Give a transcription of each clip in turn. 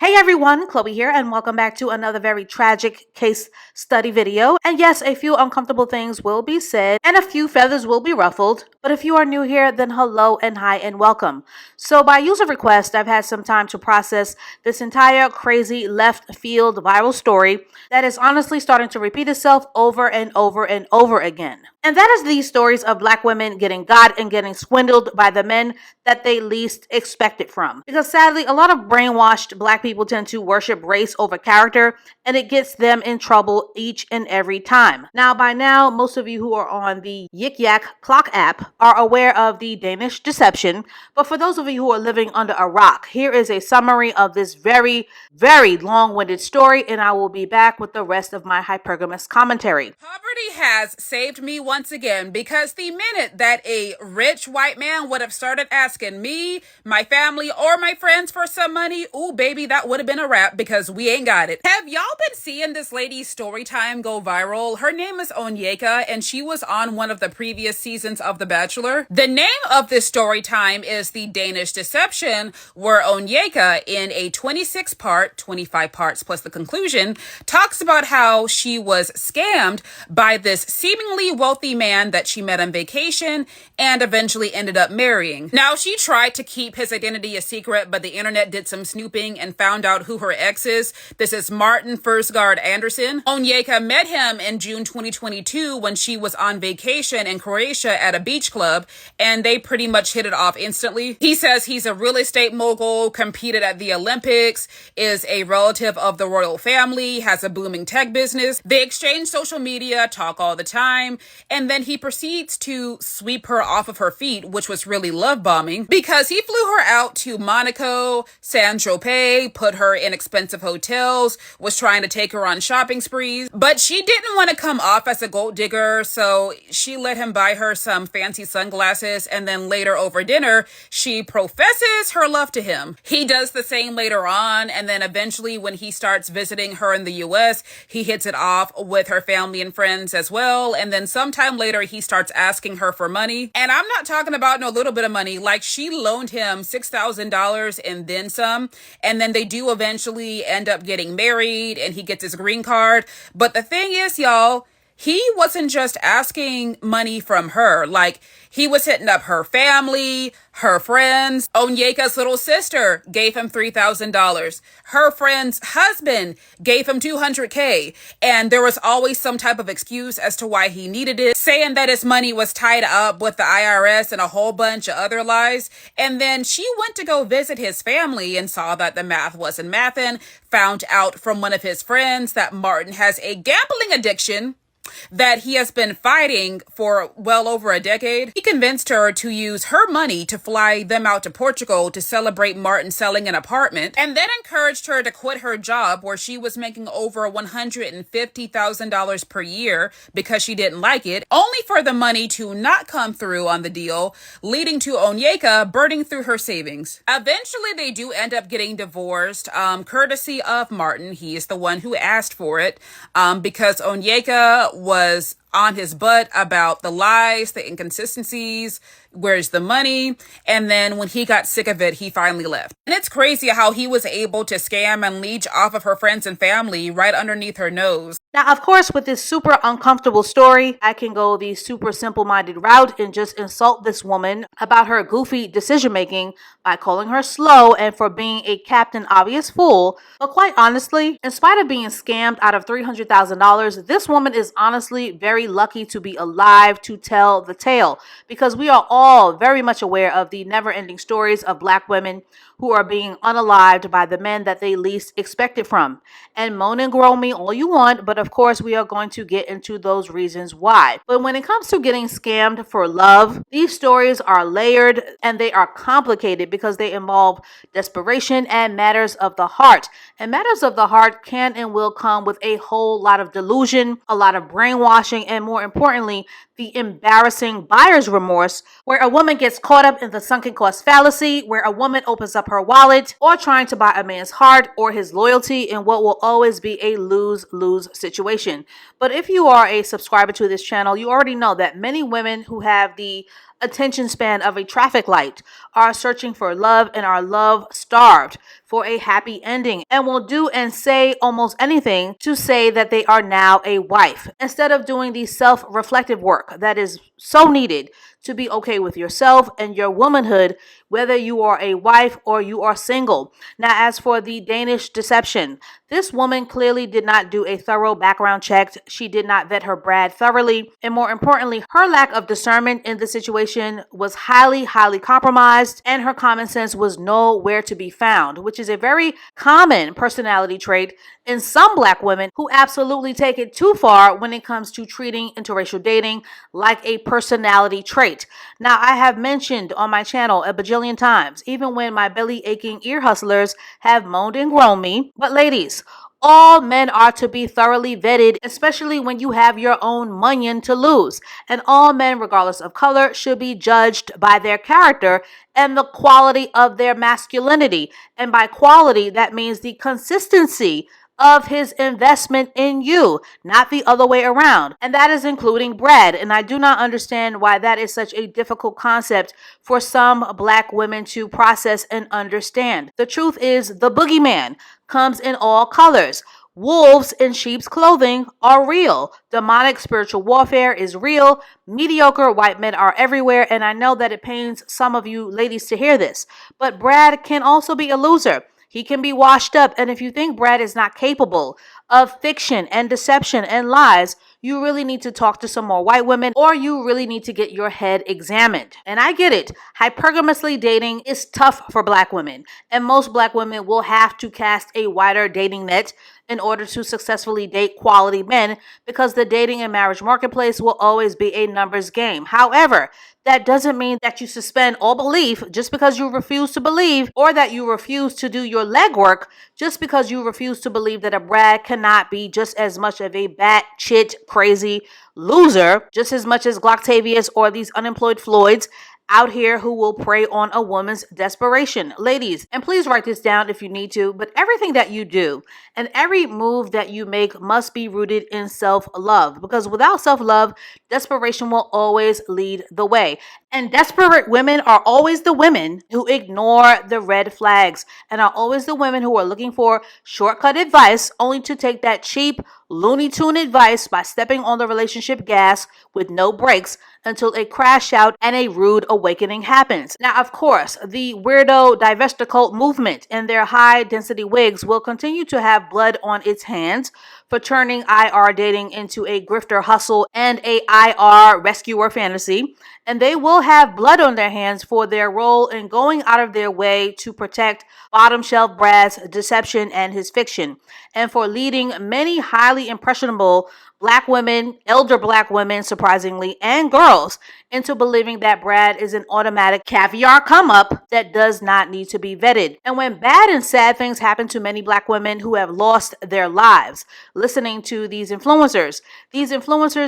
Hey everyone, Chloe here, and welcome back to another very tragic case study video. And yes, a few uncomfortable things will be said and a few feathers will be ruffled. But if you are new here, then hello and hi and welcome. So, by user request, I've had some time to process this entire crazy left field viral story that is honestly starting to repeat itself over and over and over again. And that is these stories of black women getting got and getting swindled by the men that they least expect it from. Because sadly, a lot of brainwashed black people tend to worship race over character, and it gets them in trouble each and every time. Now, by now, most of you who are on the Yik Yak Clock app are aware of the Danish deception, but for those of you who are living under a rock, here is a summary of this very long-winded story, and I will be back with the rest of my hypergamous commentary. Poverty has saved me once again because the minute that a rich white man would have started asking me, my family, or my friends for some money, ooh, baby, that would have been a wrap because we ain't got it. Have y'all been seeing this lady's story time go viral? Her name is Onyeka, and she was on one of the previous seasons of The Bachelor. The name of this story time is The Danish Deception, where Onyeka, in a 26-part, 25 parts plus the conclusion, talks about how she was scammed by this seemingly wealthy man that she met on vacation and eventually ended up marrying. Now, she tried to keep his identity a secret, but the internet did some snooping and found out who her ex is. This is Martin Forsgaard Anderson. Onyeka met him in June 2022 when she was on vacation in Croatia at a beach club, and they pretty much hit it off instantly. He says he's a real estate mogul, competed at the Olympics, is a relative of the royal family, has a booming tech business. They exchange social media, talk all the time, and then he proceeds to sweep her off of her feet, which was really love bombing, because he flew her out to Monaco, Saint-Tropez, put her in expensive hotels, was trying to take her on shopping sprees, but she didn't want to come off as a gold digger, so she let him buy her some fancy sunglasses, and then later over dinner, she professes her love to him. He does the same later on, and then eventually when he starts visiting her in the US, he hits it off with her family and friends as well, and then sometime later he starts asking her for money, and I'm not talking about no little bit of money. Like, she loaned him $6,000 and then some, and then they do eventually end up getting married and he gets his green card. But the thing is, y'all, he wasn't just asking money from her. Like, he was hitting up her family, her friends. Onyeka's little sister gave him $3,000. Her friend's husband gave him $200K. And there was always some type of excuse as to why he needed it, saying that his money was tied up with the IRS and a whole bunch of other lies. And then she went to go visit his family and saw that the math wasn't mathin', found out from one of his friends that Martin has a gambling addiction that he has been fighting for well over a decade. He convinced her to use her money to fly them out to Portugal to celebrate Martin selling an apartment, and then encouraged her to quit her job where she was making over $150,000 per year because she didn't like it, only for the money to not come through on the deal, leading to Onyeka burning through her savings. Eventually, they do end up getting divorced, courtesy of Martin. He is the one who asked for it, because Onyeka was on his butt about the lies, the inconsistencies, where's the money, and then when he got sick of it, he finally left. And it's crazy how he was able to scam and leech off of her friends and family right underneath her nose. Now, of course, with this super uncomfortable story, I can go the super simple-minded route and just insult this woman about her goofy decision-making by calling her slow and for being a Captain Obvious fool. But quite honestly, in spite of being scammed out of $300,000, this woman is honestly very lucky to be alive to tell the tale, because we are all very much aware of the never-ending stories of black women who are being unalived by the men that they least expect it from. And moan and groan me all you want, but of course we are going to get into those reasons why. But when it comes to getting scammed for love, these stories are layered and they are complicated because they involve desperation and matters of the heart. And matters of the heart can and will come with a whole lot of delusion, a lot of brainwashing, and more importantly, the embarrassing buyer's remorse, where a woman gets caught up in the sunken cost fallacy, where a woman opens up up her wallet or trying to buy a man's heart or his loyalty in what will always be a lose-lose situation. But if you are a subscriber to this channel, you already know that many women who have the attention span of a traffic light are searching for love and are love starved for a happy ending and will do and say almost anything to say that they are now a wife instead of doing the self-reflective work that is so needed to be okay with yourself and your womanhood, whether you are a wife or you are single. Now, as for the Danish deception, this woman clearly did not do a thorough background check. She did not vet her Brad thoroughly. And more importantly, her lack of discernment in the situation was highly, highly compromised, and her common sense was nowhere to be found, which is a very common personality trait in some Black women who absolutely take it too far when it comes to treating interracial dating like a personality trait. Now, I have mentioned on my channel a bajillion times, even when my belly aching ear hustlers have moaned and groaned me. But ladies, all men are to be thoroughly vetted, especially when you have your own munion to lose. And all men, regardless of color, should be judged by their character and the quality of their masculinity. And by quality, that means the consistency of his investment in you, not the other way around. And that is including Brad. And I do not understand why that is such a difficult concept for some Black women to process and understand. The truth is, the boogeyman comes in all colors. Wolves in sheep's clothing are real. Demonic spiritual warfare is real. Mediocre white men are everywhere. And I know that it pains some of you ladies to hear this, but Brad can also be a loser. He can be washed up. And if you think Brad is not capable of fiction and deception and lies, you really need to talk to some more white women, or you really need to get your head examined. And I get it. Hypergamously dating is tough for Black women. And most Black women will have to cast a wider dating net in order to successfully date quality men, because the dating and marriage marketplace will always be a numbers game. However, that doesn't mean that you suspend all belief just because you refuse to believe, or that you refuse to do your legwork just because you refuse to believe that a Brad cannot be just as much of a batshit crazy loser, just as much as Glocktavius or these unemployed Floyds out here who will prey on a woman's desperation. Ladies, and please write this down if you need to, but everything that you do and every move that you make must be rooted in self-love, because without self-love, desperation will always lead the way. And desperate women are always the women who ignore the red flags and are always the women who are looking for shortcut advice only to take that cheap Looney Tune advice by stepping on the relationship gas with no brakes until a crash out and a rude awakening happens. Now, of course, the weirdo divestiture cult movement and their high density wigs will continue to have blood on its hands for turning IR dating into a grifter hustle and a IR rescuer fantasy. And they will have blood on their hands for their role in going out of their way to protect bottom shelf Brad's deception and his fiction, and for leading many highly impressionable Black women, elder Black women, surprisingly, and girls into believing that Brad is an automatic caviar come up that does not need to be vetted. And when bad and sad things happen to many Black women who have lost their lives listening to these influencers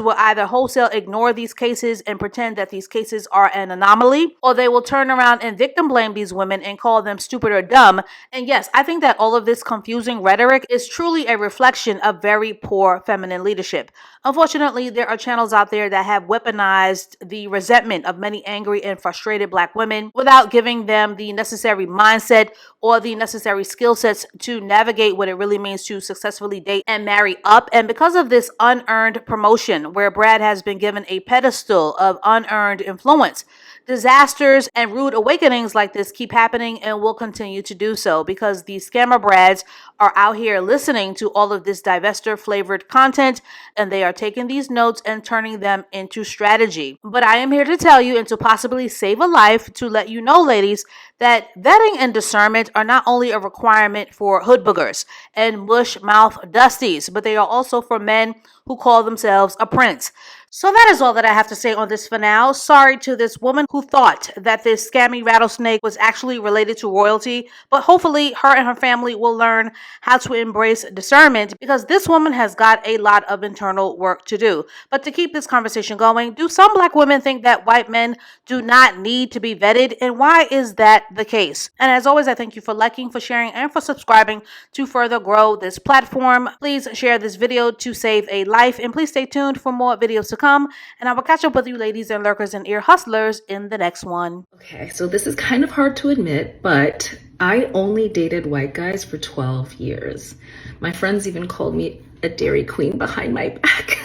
will either wholesale ignore these cases and pretend that these cases are an anomaly, or they will turn around and victim blame these women and call them stupid or dumb. And yes, I think that all of this confusing rhetoric is truly a reflection of very poor feminine leadership. Unfortunately, there are channels out there that have weaponized the resentment of many angry and frustrated Black women without giving them the necessary mindset or the necessary skill sets to navigate what it really means to successfully date and marry up. And because of this unearned promotion, where Brad has been given a pedestal of unearned influence, disasters and rude awakenings like this keep happening and will continue to do so, because these scammer Brads are out here listening to all of this divestiture flavored content, and they are taking these notes and turning them into strategy. But I am here to tell you, and to possibly save a life, to let you know, ladies, that vetting and discernment are not only a requirement for hood boogers and mush mouth dusties, but they are also for men who call themselves a prince. So that is all that I have to say on this for now. Sorry to this woman who thought that this scammy rattlesnake was actually related to royalty, but hopefully her and her family will learn how to embrace discernment, because this woman has got a lot of internal work to do. But to keep this conversation going, do some black women think that white men do not need to be vetted, and why is that the case? And as always, I thank you for liking, for sharing, and for subscribing to further grow this platform. Please share this video to save a life, and please stay tuned for more videos to come, and I will catch up with you ladies and lurkers and ear hustlers in the next one. Okay, so this is kind of hard to admit, but I only dated white guys for 12 years. My friends even called me a Dairy Queen behind my back.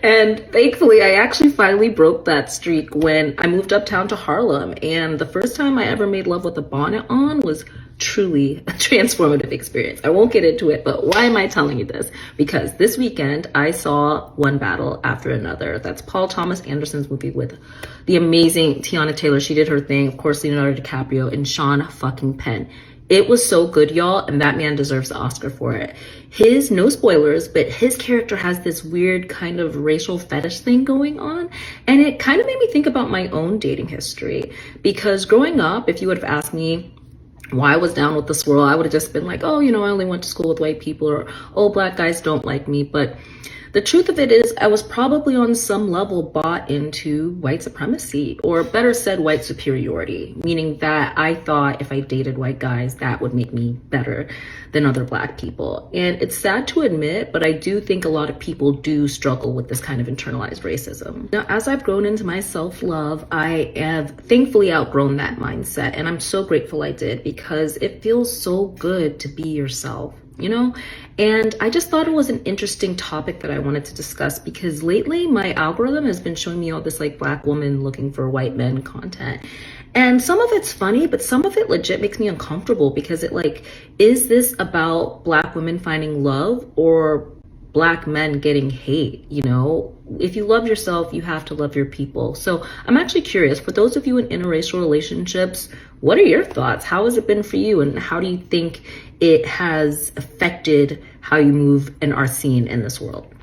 And thankfully, I actually finally broke that streak when I moved uptown to Harlem. And the first time I ever made love with a bonnet on was truly a transformative experience. I won't get into it, but why am I telling you this? Because this weekend I saw One Battle After Another. That's Paul Thomas Anderson's movie with the amazing Tiana Taylor. She did her thing. Of course, Leonardo DiCaprio and Sean fucking Penn. It was so good, y'all, and that man deserves the Oscar for it. No spoilers, but his character has this weird kind of racial fetish thing going on, and it kind of made me think about my own dating history. Because growing up, if you would have asked me why I was down with the swirl, I would have just been like, oh, I only went to school with white people, or oh, black guys don't like me. But the truth of it is, I was probably on some level bought into white supremacy, or better said, white superiority, meaning that I thought if I dated white guys, that would make me better than other black people. And it's sad to admit, but I do think a lot of people do struggle with this kind of internalized racism. Now, as I've grown into my self-love, I have thankfully outgrown that mindset, and I'm so grateful I did, because it feels so good to be yourself. And I just thought it was an interesting topic that I wanted to discuss, because lately my algorithm has been showing me all this like black woman looking for white men content. And some of it's funny, but some of it legit makes me uncomfortable, because is this about black women finding love or black men getting hate? If you love yourself, you have to love your people. So I'm actually curious, for those of you in interracial relationships, what are your thoughts? How has it been for you? And how do you think it has affected how you move and are seen in this world?